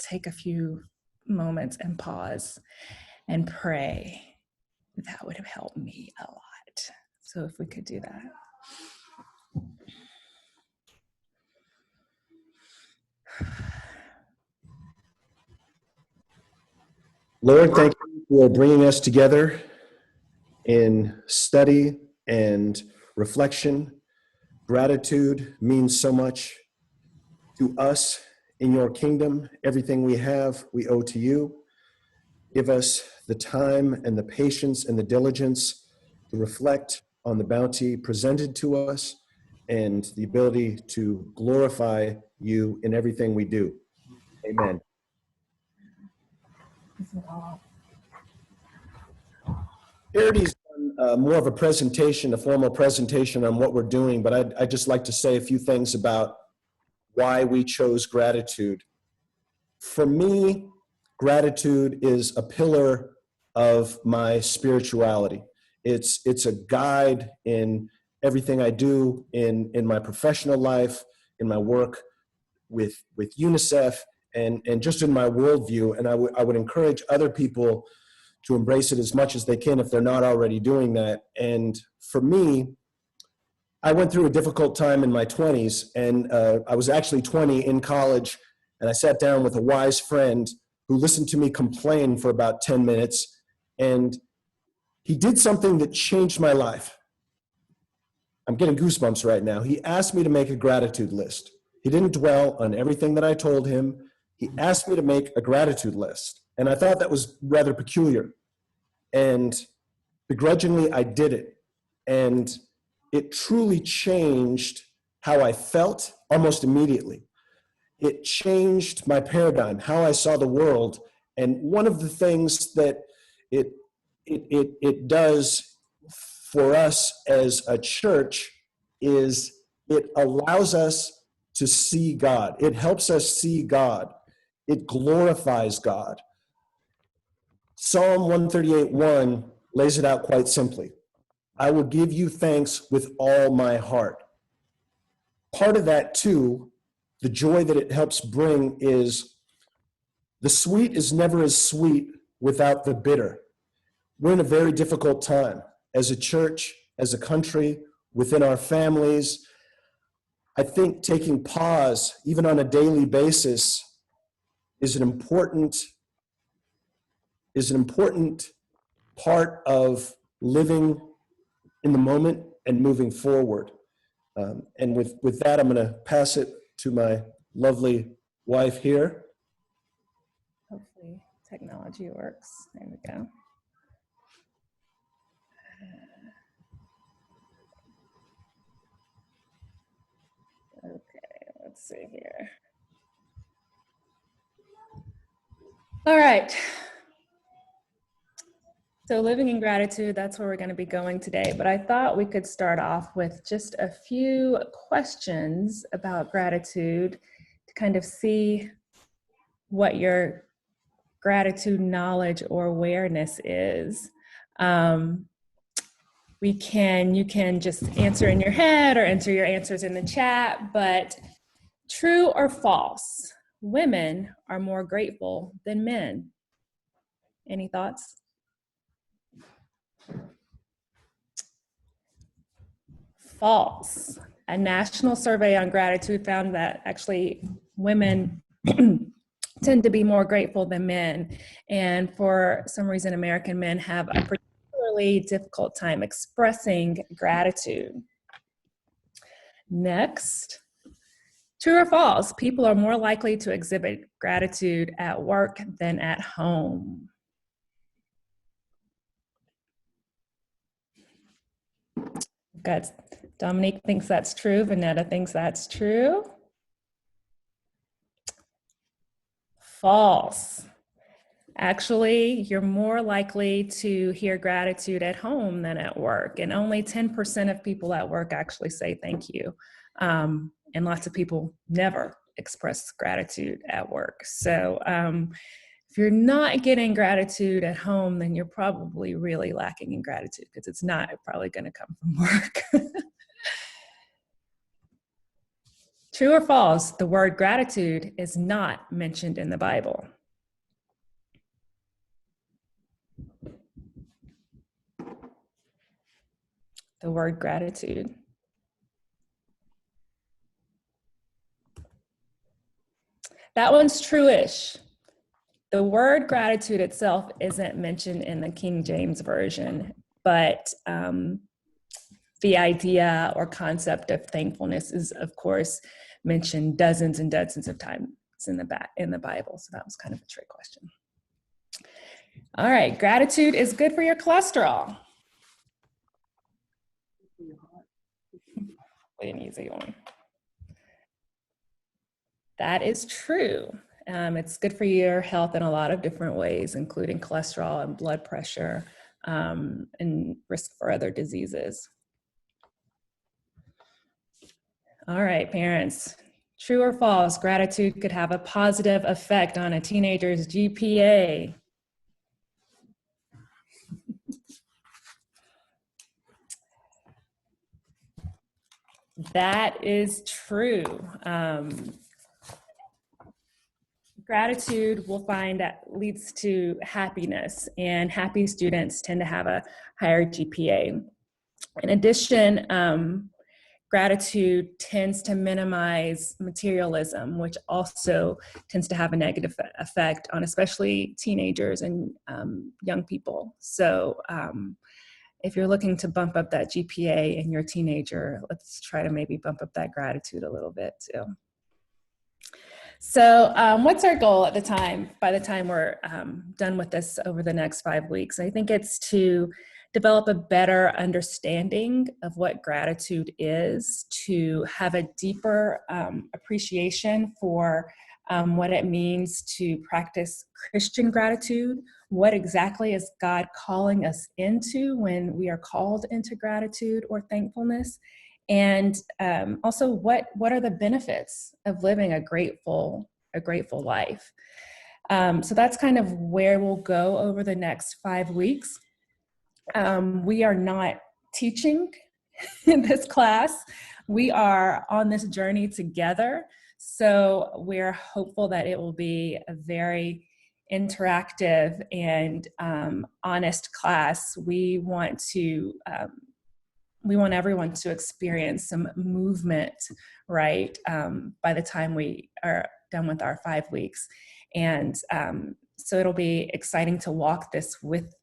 take a few moments and pause and pray, that would have helped me a lot. So if we could do that. Lord, thank you for bringing us together in study and reflection. Gratitude means so much to us in your kingdom. Everything we have, we owe to you. Give us the time and the patience and the diligence to reflect on the bounty presented to us and the ability to glorify you in everything we do. Amen. Charity's done more of a presentation, a formal presentation on what we're doing, but I'd just like to say a few things about why we chose gratitude. For me, gratitude is a pillar of my spirituality. It's a guide in everything I do in my professional life, in my work with UNICEF, and just in my worldview. And I would encourage other people to embrace it as much as they can if they're not already doing that. And for me, I went through a difficult time in my 20s, and I was actually 20 in college, and I sat down with a wise friend who listened to me complain for about 10 minutes, and he did something that changed my life. I'm getting goosebumps right now. He asked me to make a gratitude list. He didn't dwell on everything that I told him. He asked me to make a gratitude list. And I thought that was rather peculiar. And begrudgingly, I did it. And it truly changed how I felt almost immediately. It changed my paradigm, how I saw the world. And one of the things that it does for us as a church is it allows us to see God. It helps us see God. It glorifies God. Psalm 138:1 lays it out quite simply. I will give you thanks with all my heart. Part of that too, the joy that it helps bring is the sweet is never as sweet without the bitter. We're in a very difficult time as a church, as a country, within our families. I think taking pause, even on a daily basis, is an important part of living in the moment and moving forward. And with that, I'm going to pass it to my lovely wife here. Hopefully technology works. There we go. Okay, let's see here. All right. So living in gratitude, that's where we're going to be going today. But I thought we could start off with just a few questions about gratitude to kind of see what your gratitude knowledge or awareness is. You can just answer in your head or enter your answers in the chat, but true or false? Women are more grateful than men. Any thoughts? False. A national survey on gratitude found that actually women tend to be more grateful than men. And for some reason, American men have a particularly difficult time expressing gratitude. Next, true or false? People are more likely to exhibit gratitude at work than at home. Got Dominique thinks that's true. Vanetta thinks that's true. False. Actually, you're more likely to hear gratitude at home than at work. And only 10% of people at work actually say thank you. And lots of people never express gratitude at work. So if you're not getting gratitude at home, then you're probably really lacking in gratitude because it's not probably going to come from work. True or false, the word gratitude is not mentioned in the Bible. The word gratitude. That one's true-ish. The word gratitude itself isn't mentioned in the King James Version, but the idea or concept of thankfulness is, of course, mentioned dozens and dozens of times in the Bible. So that was kind of a trick question. All right, gratitude is good for your cholesterol. An easy one. That is true. It's good for your health in a lot of different ways, including cholesterol and blood pressure, and risk for other diseases. All right, parents, true or false, gratitude could have a positive effect on a teenager's GPA. That is true. Gratitude, we'll find that leads to happiness, and happy students tend to have a higher GPA. In addition, gratitude tends to minimize materialism, which also tends to have a negative effect on especially teenagers and young people. So if you're looking to bump up that GPA in your teenager, let's try to maybe bump up that gratitude a little bit too. So what's our goal at the time, by the time we're done with this over the next 5 weeks? I think it's to develop a better understanding of what gratitude is, to have a deeper appreciation for what it means to practice Christian gratitude. What exactly is God calling us into when we are called into gratitude or thankfulness? And also, what are the benefits of living a grateful life? So that's kind of where we'll go over the next 5 weeks. We are not teaching in this class. We are on this journey together. So we're hopeful that it will be a very interactive and honest class. We want everyone to experience some movement, right, by the time we are done with our 5 weeks. And so it'll be exciting to walk this with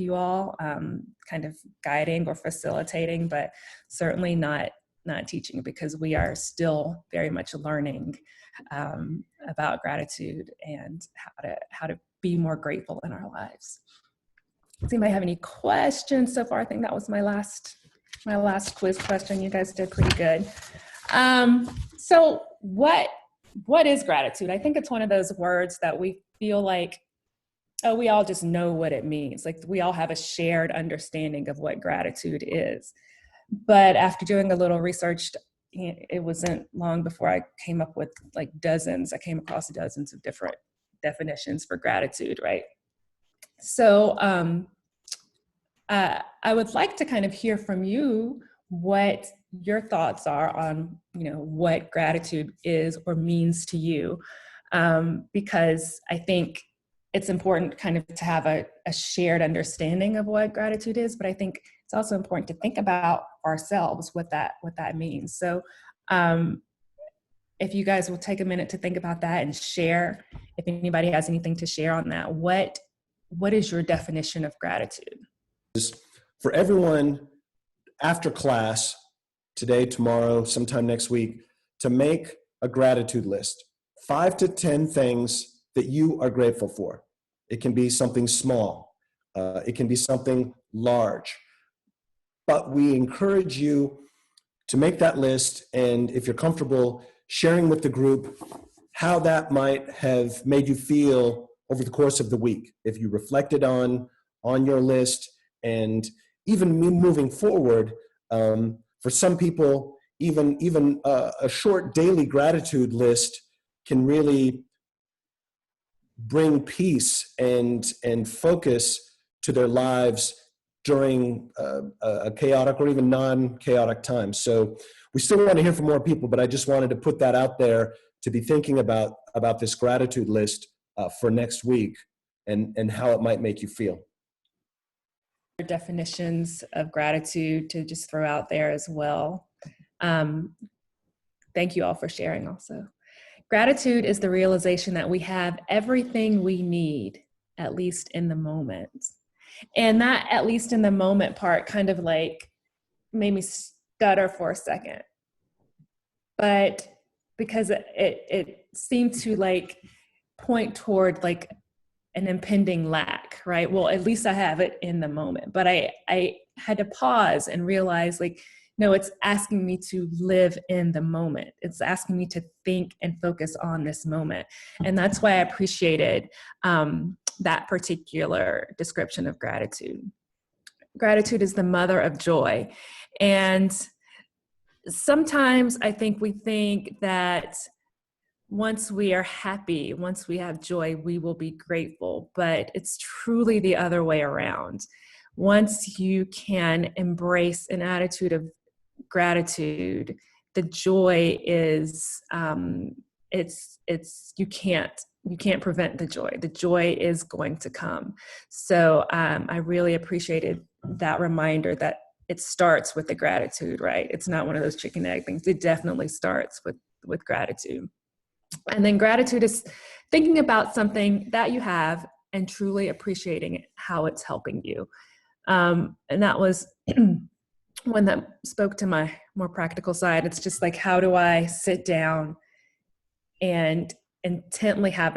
you all, kind of guiding or facilitating, but certainly not teaching, because we are still very much learning about gratitude and how to be more grateful in our lives. Does anybody have any questions so far? I think that was my last quiz question. You guys did pretty good. So what is gratitude? I think it's one of those words that we feel like, oh, we all just know what it means. Like we all have a shared understanding of what gratitude is. But after doing a little research, it wasn't long before I came up with I came across dozens of different definitions for gratitude, right? So I would like to kind of hear from you what your thoughts are on, what gratitude is or means to you, because I think it's important kind of to have a shared understanding of what gratitude is, but I think it's also important to think about ourselves what that means. So if you guys will take a minute to think about that and share, if anybody has anything to share on that, what is your definition of gratitude? For everyone after class, today, tomorrow, sometime next week, to make a gratitude list, 5 to 10 things that you are grateful for. It can be something small. It can be something large. But we encourage you to make that list, and if you're comfortable, sharing with the group how that might have made you feel over the course of the week. If you reflected on your list, and even moving forward, for some people, even a short daily gratitude list can really bring peace and focus to their lives during a chaotic or even non-chaotic time. So We still want to hear from more people, but I just wanted to put that out there to be thinking about this gratitude list for next week and how it might make you feel. Definitions of gratitude to just throw out there as well. Thank you all for sharing also. Gratitude is the realization that we have everything we need, at least in the moment. And that at least in the moment part kind of like made me stutter for a second. But because it seemed to like point toward like an impending lack, right? Well, at least I have it in the moment. But I had to pause and realize like, no, it's asking me to live in the moment. It's asking me to think and focus on this moment. And that's why I appreciated that particular description of gratitude. Gratitude is the mother of joy. And sometimes I think we think that once we are happy, once we have joy, we will be grateful, but it's truly the other way around. Once you can embrace an attitude of gratitude, the joy is, you can't prevent the joy. The joy is going to come. So I really appreciated that reminder that it starts with the gratitude, right? It's not one of those chicken egg things. It definitely starts with gratitude. And then gratitude is thinking about something that you have and truly appreciating how it's helping you. And that was one that spoke to my more practical side. It's just like, how do I sit down and intently have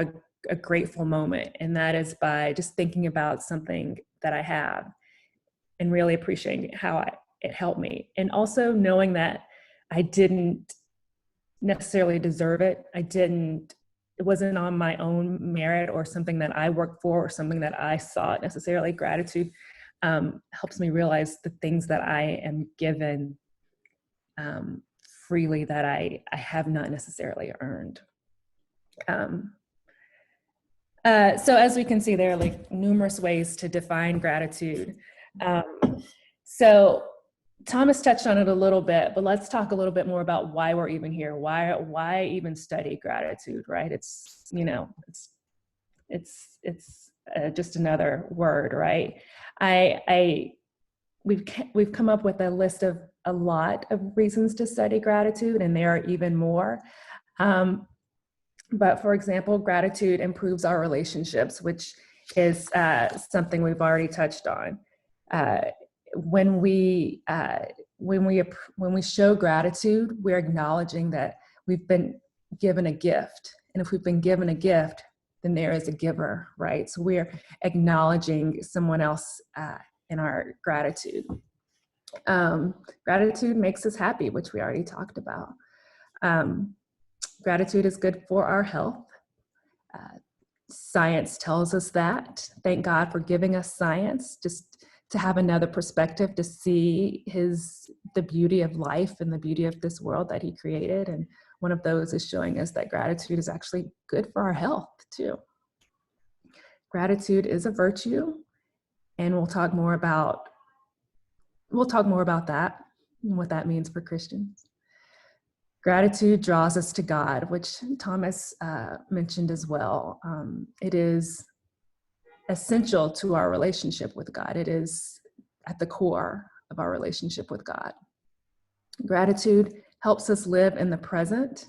a grateful moment? And that is by just thinking about something that I have and really appreciating how it helped me. And also knowing that I didn't necessarily deserve it. It wasn't on my own merit or something that I worked for or something that I sought necessarily. Gratitude helps me realize the things that I am given freely that I have not necessarily earned. So as we can see, there are like numerous ways to define gratitude. So Thomas touched on it a little bit, but let's talk a little bit more about why we're even here. Why even study gratitude, right? It's just another word, right? We've come up with a list of a lot of reasons to study gratitude, and there are even more. But for example, gratitude improves our relationships, which is something we've already touched on. When we show gratitude, we're acknowledging that we've been given a gift. And if we've been given a gift, then there is a giver, right? So we're acknowledging someone else in our gratitude. Gratitude makes us happy, which we already talked about. Gratitude is good for our health. Science tells us that. Thank God for giving us science, just to have another perspective, to see the beauty of life and the beauty of this world that he created. And one of those is showing us that gratitude is actually good for our health too. Gratitude is a virtue, and we'll talk more about that and what that means for Christians. Gratitude draws us to God, which Thomas mentioned as well. It is essential to our relationship with God. It is at the core of our relationship with God. Gratitude helps us live in the present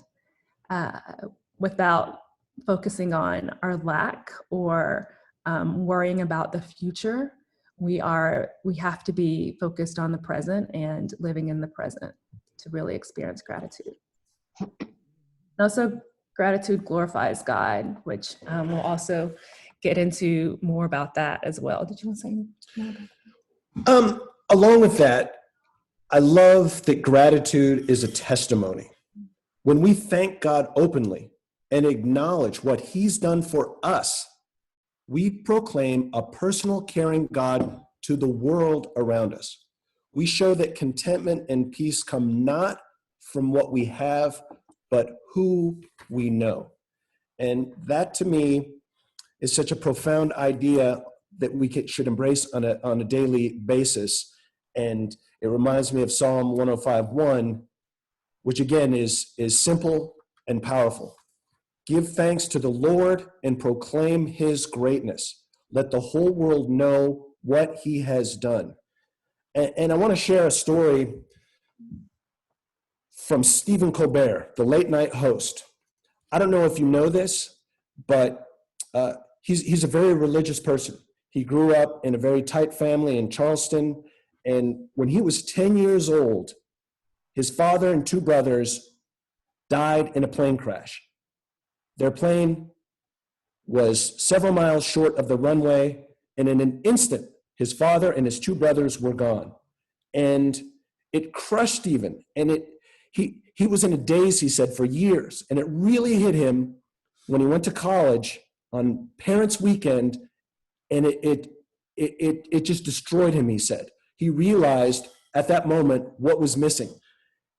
without focusing on our lack or worrying about the future. We have to be focused on the present and living in the present to really experience gratitude. And also, gratitude glorifies God, which we'll also get into more about that as well. Did you want to say more about that? Along with that, I love that gratitude is a testimony. When we thank God openly and acknowledge what he's done for us, we proclaim a personal, caring God to the world around us. We show that contentment and peace come not from what we have, but who we know. And that, to me, is such a profound idea that we should embrace on a daily basis. And it reminds me of Psalm 105:1, which again is simple and powerful. Give thanks to the Lord and proclaim his greatness. Let the whole world know what he has done. And I want to share a story from Stephen Colbert, the late night host. I don't know if you know this, but he's a very religious person. He grew up in a very tight family in Charleston. And when he was 10 years old, his father and two brothers died in a plane crash. Their plane was several miles short of the runway, and in an instant, his father and his two brothers were gone. And it crushed Stephen, and he was in a daze, he said, for years, and it really hit him when he went to college on Parents' Weekend, and it just destroyed him, he said. He realized at that moment what was missing.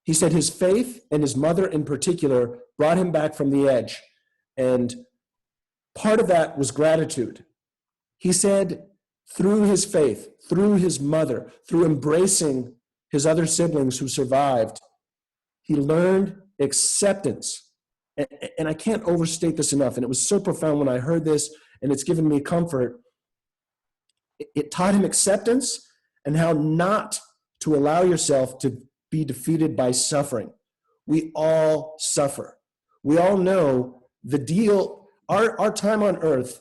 He said his faith, and his mother in particular, brought him back from the edge. And part of that was gratitude. He said through his faith, through his mother, through embracing his other siblings who survived, he learned acceptance. And I can't overstate this enough. And it was so profound when I heard this, and it's given me comfort. It taught him acceptance and how not to allow yourself to be defeated by suffering. We all suffer. We all know the deal, our time on earth,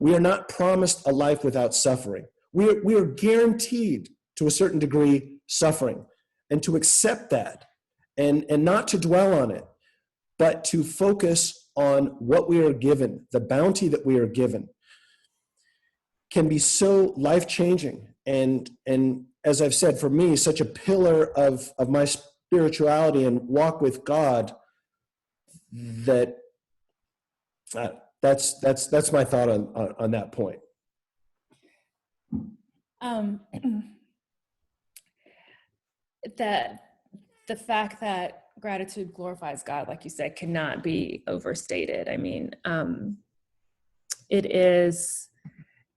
we are not promised a life without suffering. We are guaranteed, to a certain degree, suffering. And to accept that and not to dwell on it, but to focus on what we are given, the bounty that we are given, can be so life-changing. And as I've said, for me, such a pillar of my spirituality and walk with God, that that's my thought on that point. That the fact that gratitude glorifies God, like you said, cannot be overstated. I mean, it is,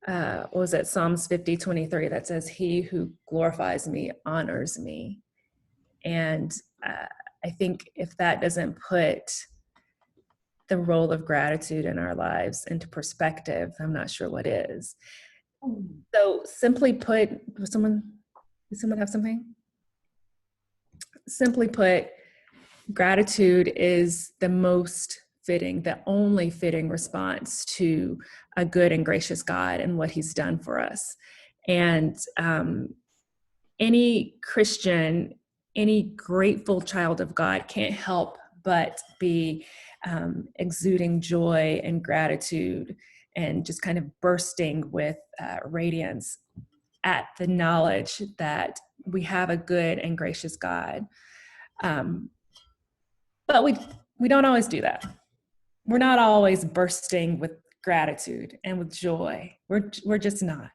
what was it, Psalms 50:23 that says, "He who glorifies me honors me." And I think if that doesn't put the role of gratitude in our lives into perspective, I'm not sure what is. So simply put, does someone have something? Simply put, gratitude is the most fitting, the only fitting response to a good and gracious God and what he's done for us. And any Christian, any grateful child of God can't help but be exuding joy and gratitude and just kind of bursting with radiance at the knowledge that we have a good and gracious God. But we don't always do that. We're not always bursting with gratitude and with joy. We're just not.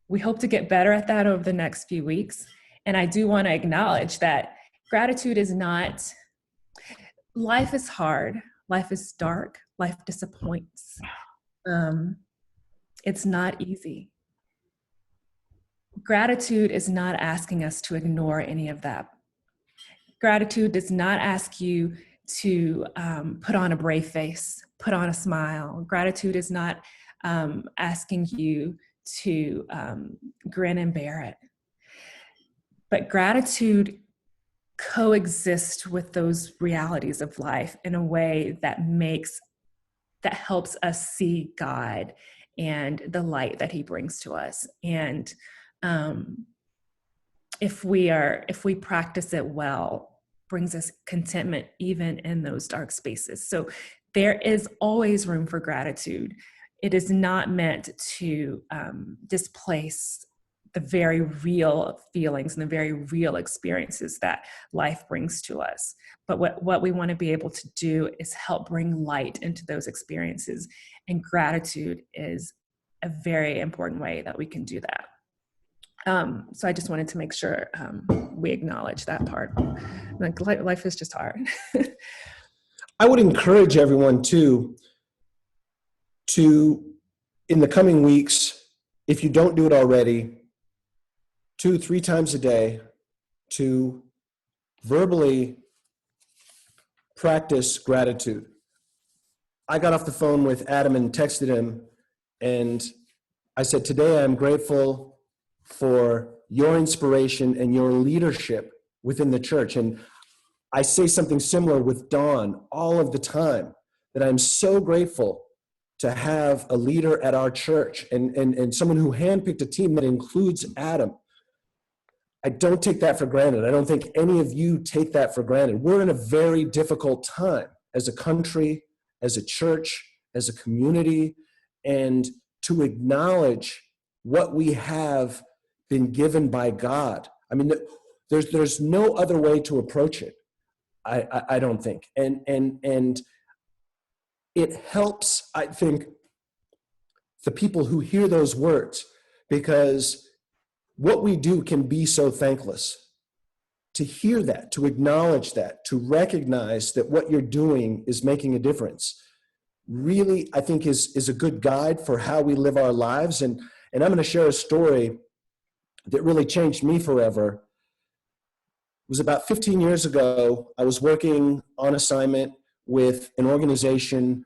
We hope to get better at that over the next few weeks. And I do want to acknowledge that gratitude is not, life is hard, life is dark, life disappoints. It's not easy. Gratitude is not asking us to ignore any of that. Gratitude does not ask you to put on a brave face, put on a smile. Gratitude is not asking you to grin and bear it. But gratitude coexists with those realities of life in a way that helps us see God and the light that he brings to us. And if we practice it well, brings us contentment even in those dark spaces. So there is always room for gratitude. It is not meant to displace the very real feelings and the very real experiences that life brings to us. But what we want to be able to do is help bring light into those experiences. And gratitude is a very important way that we can do that. So I just wanted to make sure we acknowledge that part. Like, life is just hard. I would encourage everyone to, in the coming weeks, if you don't do it already, 2-3 times a day, to verbally practice gratitude. I got off the phone with Adam and texted him, and I said, today I'm grateful for your inspiration and your leadership within the church. And I say something similar with Dawn all of the time, that I'm so grateful to have a leader at our church and someone who handpicked a team that includes Adam. I don't take that for granted. I don't think any of you take that for granted. We're in a very difficult time as a country, as a church, as a community, and to acknowledge what we have been given by God. I mean, there's no other way to approach it. I don't think, and it helps, I think, the people who hear those words, because what we do can be so thankless. To hear that, to acknowledge that, to recognize that what you're doing is making a difference, really, I think is a good guide for how we live our lives. And I'm going to share a story that really changed me forever. It was about 15 years ago. I was working on assignment with an organization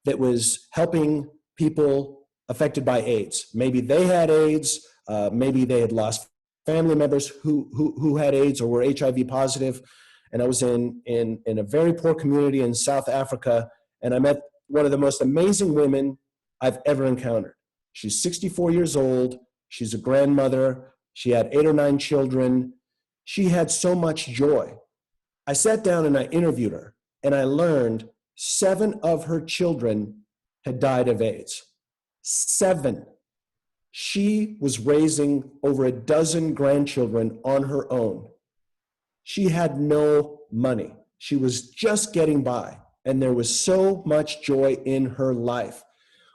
that was helping people affected by AIDS. Maybe they had AIDS, maybe they had lost family members who had AIDS or were HIV positive. And I was in a very poor community in South Africa, and I met one of the most amazing women I've ever encountered. She's 64 years old. She's a grandmother. She had 8 or 9 children. She had so much joy. I sat down and I interviewed her, and I learned 7 of her children had died of AIDS. 7. She was raising over a dozen grandchildren on her own. She had no money. She was just getting by, and there was so much joy in her life.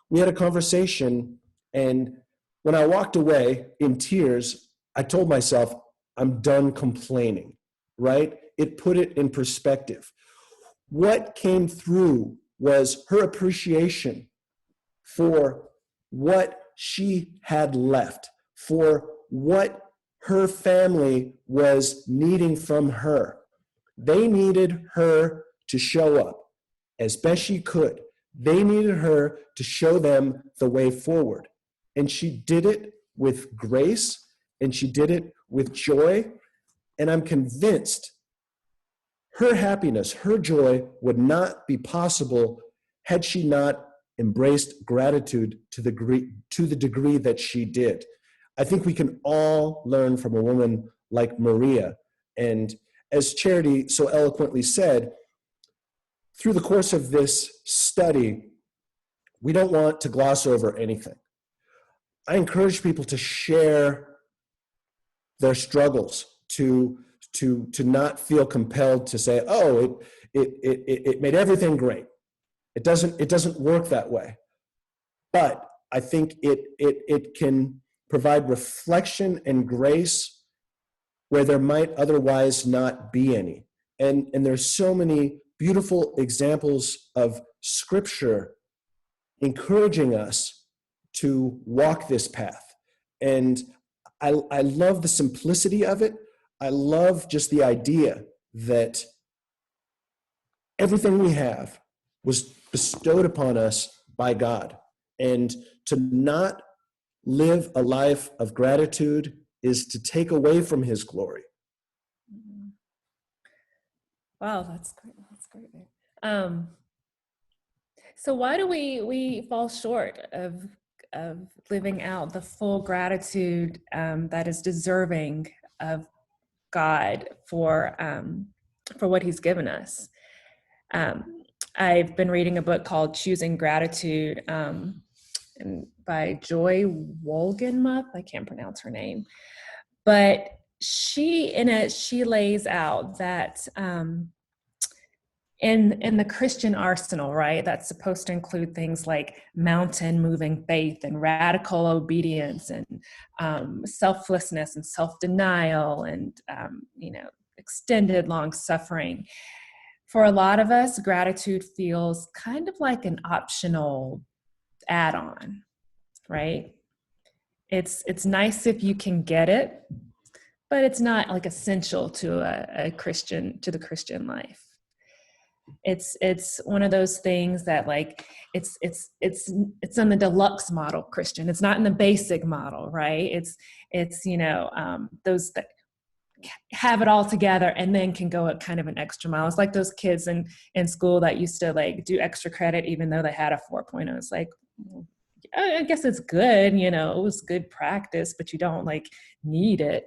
We had a conversation, and when I walked away in tears, I told myself, I'm done complaining, right? It put it in perspective. What came through was her appreciation for what she had left, for what her family was needing from her. They needed her to show up as best she could. They needed her to show them the way forward. And she did it with grace, and she did it with joy. And I'm convinced her happiness, her joy would not be possible had she not embraced gratitude to the degree that she did. I think we can all learn from a woman like Maria. And as Charity so eloquently said, through the course of this study, we don't want to gloss over anything. I encourage people to share their struggles, to not feel compelled to say, oh, it made everything great. It doesn't work that way. But I think it can provide reflection and grace where there might otherwise not be any. And there's so many beautiful examples of Scripture encouraging us to walk this path. And I love the simplicity of it. I love just the idea that everything we have was bestowed upon us by God. And to not live a life of gratitude is to take away from His glory. Wow, that's great. That's great. So why do we fall short of living out the full gratitude that is deserving of God for what He's given us? I've been reading a book called Choosing Gratitude by Joy Wolgenmuth. I can't pronounce her name, but she lays out that in the Christian arsenal, right, that's supposed to include things like mountain moving faith and radical obedience and selflessness and self-denial and extended long suffering. For a lot of us, gratitude feels kind of like an optional add-on, right? It's nice if you can get it, but it's not like essential to a Christian, to the Christian life. It's one of those things that like it's in the deluxe model Christian. It's not in the basic model, right? It's those that have it all together and then can go at kind of an extra mile. It's like those kids in school that used to like do extra credit even though they had a 4.0. It's like, I guess it's good, it was good practice, but you don't like need it.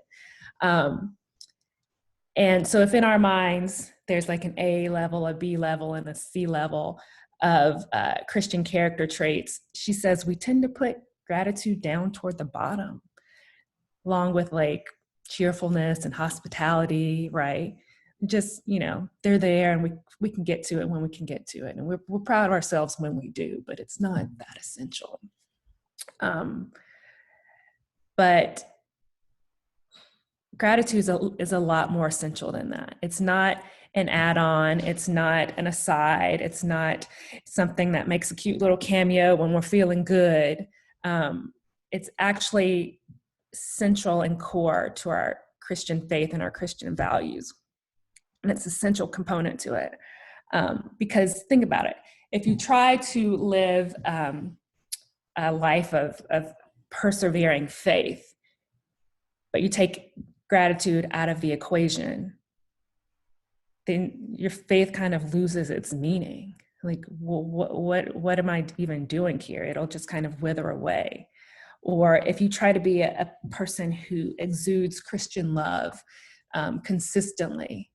And so if in our minds, there's like an A level, a B level, and a C level of Christian character traits, she says we tend to put gratitude down toward the bottom, along with like cheerfulness and hospitality, right? Just, they're there and we can get to it when we can get to it. And we're proud of ourselves when we do, but it's not that essential. But gratitude is a lot more essential than that. It's not an add-on. It's not an aside. It's not something that makes a cute little cameo when we're feeling good. It's actually central and core to our Christian faith and our Christian values. And it's an essential component to it. Because think about it. If you try to live a life of persevering faith, but you take gratitude out of the equation, then your faith kind of loses its meaning. Like, well, what am I even doing here? It'll just kind of wither away. Or if you try to be a person who exudes Christian love consistently,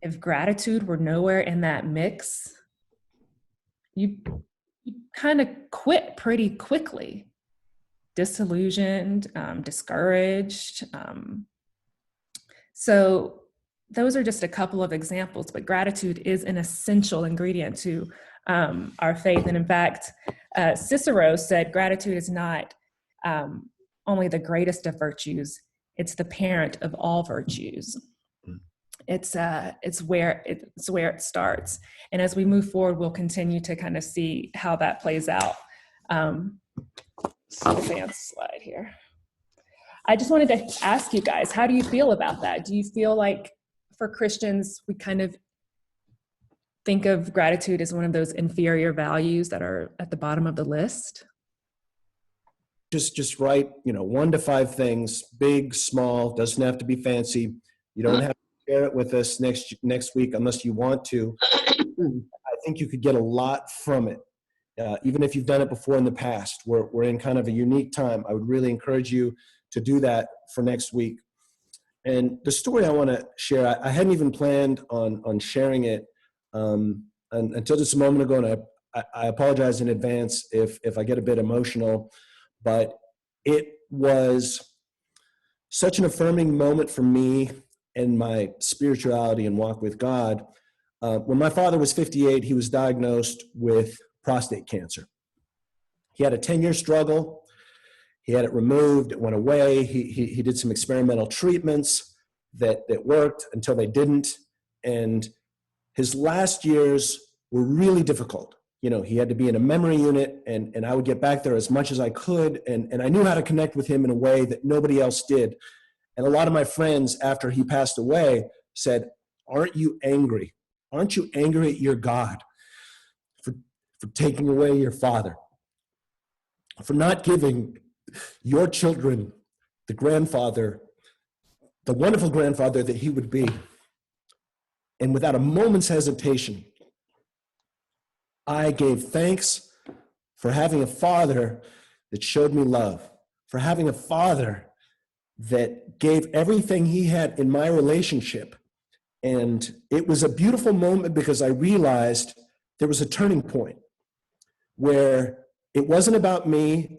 if gratitude were nowhere in that mix, you kind of quit pretty quickly. Disillusioned, discouraged. So those are just a couple of examples, but gratitude is an essential ingredient to our faith. And in fact, Cicero said gratitude is not only the greatest of virtues, it's the parent of all virtues. It's where it starts. And as we move forward, we'll continue to kind of see how that plays out. Advance slide here. I just wanted to ask you guys, how do you feel about that? Do you feel like for Christians, we kind of think of gratitude as one of those inferior values that are at the bottom of the list? Just write, 1 to 5 things, big, small, doesn't have to be fancy. You don't have to share it with us next week unless you want to. I think you could get a lot from it. Even if you've done it before in the past, we're in kind of a unique time. I would really encourage you to do that for next week. And the story I want to share, I hadn't even planned on sharing it until just a moment ago, and I apologize in advance if I get a bit emotional, but it was such an affirming moment for me and my spirituality and walk with God. When my father was 58, he was diagnosed with prostate cancer. He had a 10-year struggle. He had it removed. It went away. He did some experimental treatments that worked until they didn't. And his last years were really difficult. He had to be in a memory unit, and I would get back there as much as I could. And I knew how to connect with him in a way that nobody else did. And a lot of my friends, after he passed away, said, "Aren't you angry? Aren't you angry at your God for taking away your father, for not giving your children the wonderful grandfather that he would be?" And without a moment's hesitation, I gave thanks for having a father that showed me love, for having a father that gave everything he had in my relationship. And it was a beautiful moment because I realized there was a turning point where it wasn't about me.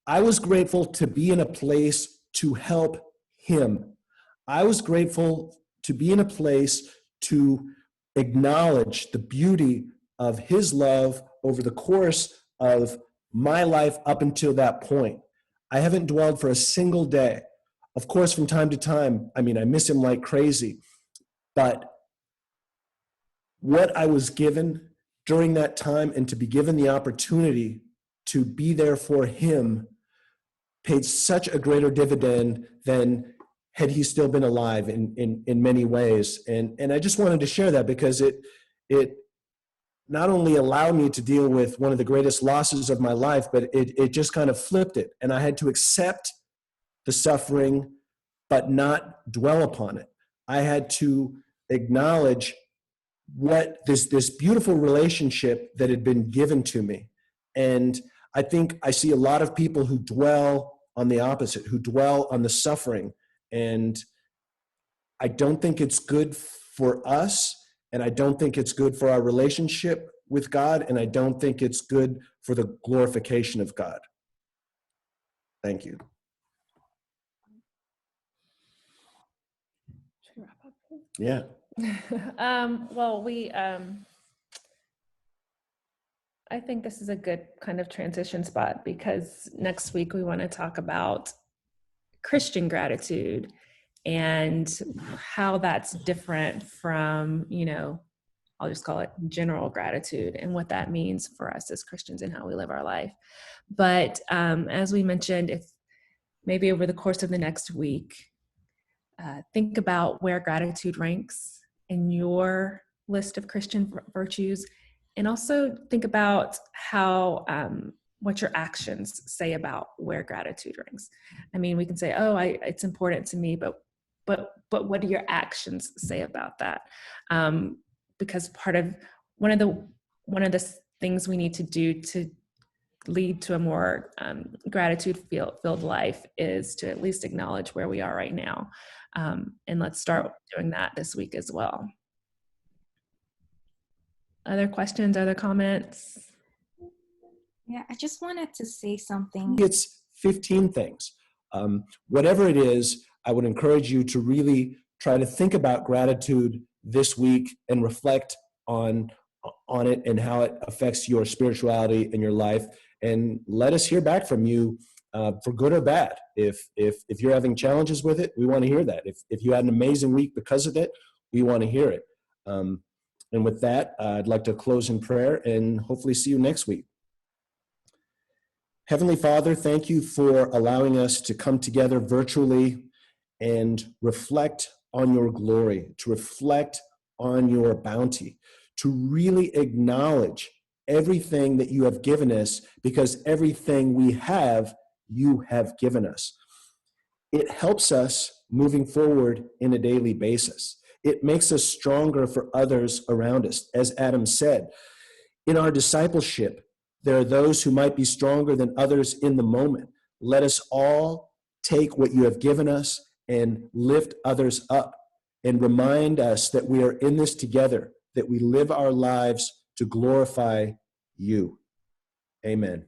I was grateful to be in a place to help him. I was grateful to be in a place to acknowledge the beauty of his love over the course of my life up until that point. I haven't dwelled for a single day. Of course, from time to time, I miss him like crazy. But what I was given during that time, and to be given the opportunity to be there for him, paid such a greater dividend than had he still been alive in many ways. And I just wanted to share that because it not only allowed me to deal with one of the greatest losses of my life, but it just kind of flipped it. And I had to accept the suffering, but not dwell upon it. I had to acknowledge what this beautiful relationship that had been given to me. And I think I see a lot of people who dwell on the opposite, who dwell on the suffering. And I don't think it's good for us, and I don't think it's good for our relationship with God, and I don't think it's good for the glorification of God. Thank you. Should we wrap up? Yeah. Well, I think this is a good kind of transition spot because next week we want to talk about Christian gratitude and how that's different from, I'll just call it general gratitude and what that means for us as Christians and how we live our life. But as we mentioned, if maybe over the course of the next week, think about where gratitude ranks in your list of Christian virtues, and also think about how what your actions say about where gratitude ranks. I mean, we can say, "Oh, it's important to me," but what do your actions say about that? Because one of the things we need to do to lead to a more gratitude-filled life is to at least acknowledge where we are right now. And let's start doing that this week as well. Other questions, other comments? Yeah, I just wanted to say something. It's 15 things. Whatever it is, I would encourage you to really try to think about gratitude this week and reflect on it and how it affects your spirituality and your life. And let us hear back from you for good or bad. If you're having challenges with it, we want to hear that. If you had an amazing week because of it, we want to hear it. And with that, I'd like to close in prayer and hopefully see you next week. Heavenly Father, thank you for allowing us to come together virtually and reflect on your glory, to reflect on your bounty, to really acknowledge everything that you have given us, because everything we have, you have given us. It helps us moving forward in a daily basis. It makes us stronger for others around us. As Adam said, in our discipleship, there are those who might be stronger than others in the moment. Let us all take what you have given us and lift others up and remind us that we are in this together, that we live our lives to glorify you. Amen.